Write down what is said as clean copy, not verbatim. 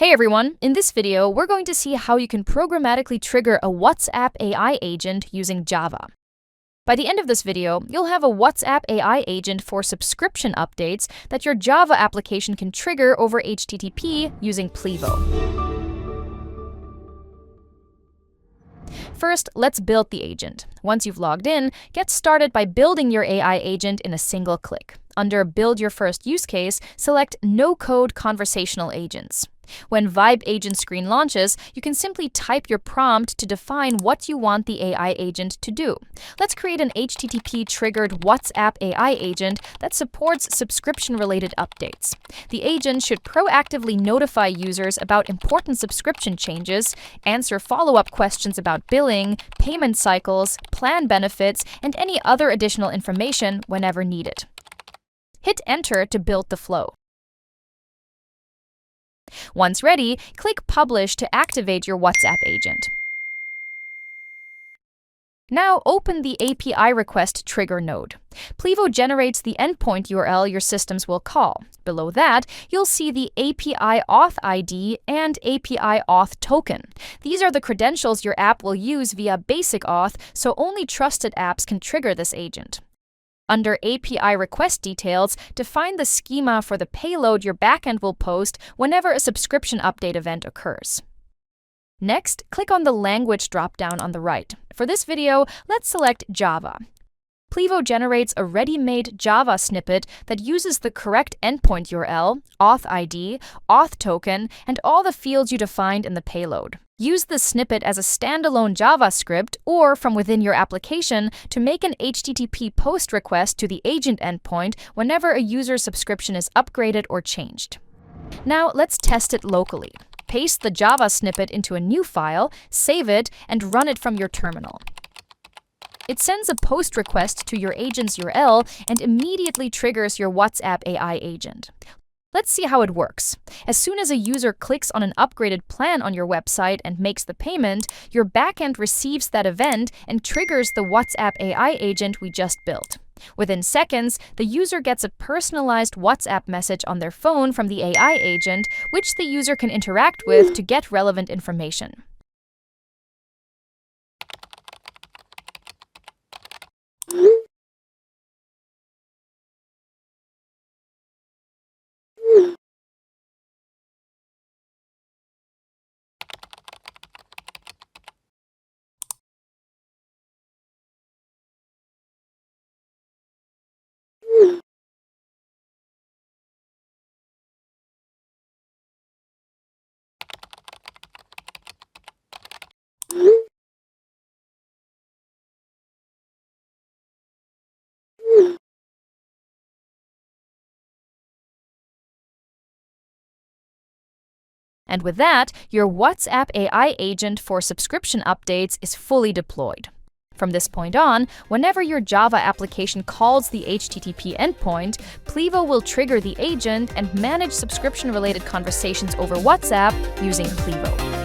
Hey everyone, in this video, we're going to see how you can programmatically trigger a WhatsApp AI agent using Java. By the end of this video, you'll have a WhatsApp AI agent for subscription updates that your Java application can trigger over HTTP using Plivo. First, let's build the agent. Once you've logged in, get started by building your AI agent in a single click. Under Build Your First Use Case, select No-Code Conversational Agents. When Vibe Agent screen launches, you can simply type your prompt to define what you want the AI agent to do. Let's create an HTTP-triggered WhatsApp AI agent that supports subscription-related updates. The agent should proactively notify users about important subscription changes, answer follow-up questions about billing, payment cycles, plan benefits, and any other additional information whenever needed. Hit Enter to build the flow. Once ready, click Publish to activate your WhatsApp agent. Now open the API Request Trigger node. Plivo generates the endpoint URL your systems will call. Below that, you'll see the API Auth ID and API Auth token. These are the credentials your app will use via basic auth, so only trusted apps can trigger this agent. Under API Request Details, define the schema for the payload your backend will post whenever a subscription update event occurs. Next, click on the Language dropdown on the right. For this video, let's select Java. Plivo generates a ready-made Java snippet that uses the correct endpoint URL, auth ID, auth token, and all the fields you defined in the payload. Use the snippet as a standalone JavaScript or from within your application to make an HTTP POST request to the agent endpoint whenever a user's subscription is upgraded or changed. Now let's test it locally. Paste the Java snippet into a new file, save it, and run it from your terminal. It sends a POST request to your agent's URL and immediately triggers your WhatsApp AI agent. Let's see how it works. As soon as a user clicks on an upgraded plan on your website and makes the payment, your backend receives that event and triggers the WhatsApp AI agent we just built. Within seconds, the user gets a personalized WhatsApp message on their phone from the AI agent, which the user can interact with to get relevant information. And with that, your WhatsApp AI agent for subscription updates is fully deployed. From this point on, whenever your Java application calls the HTTP endpoint, Plivo will trigger the agent and manage subscription-related conversations over WhatsApp using Plivo.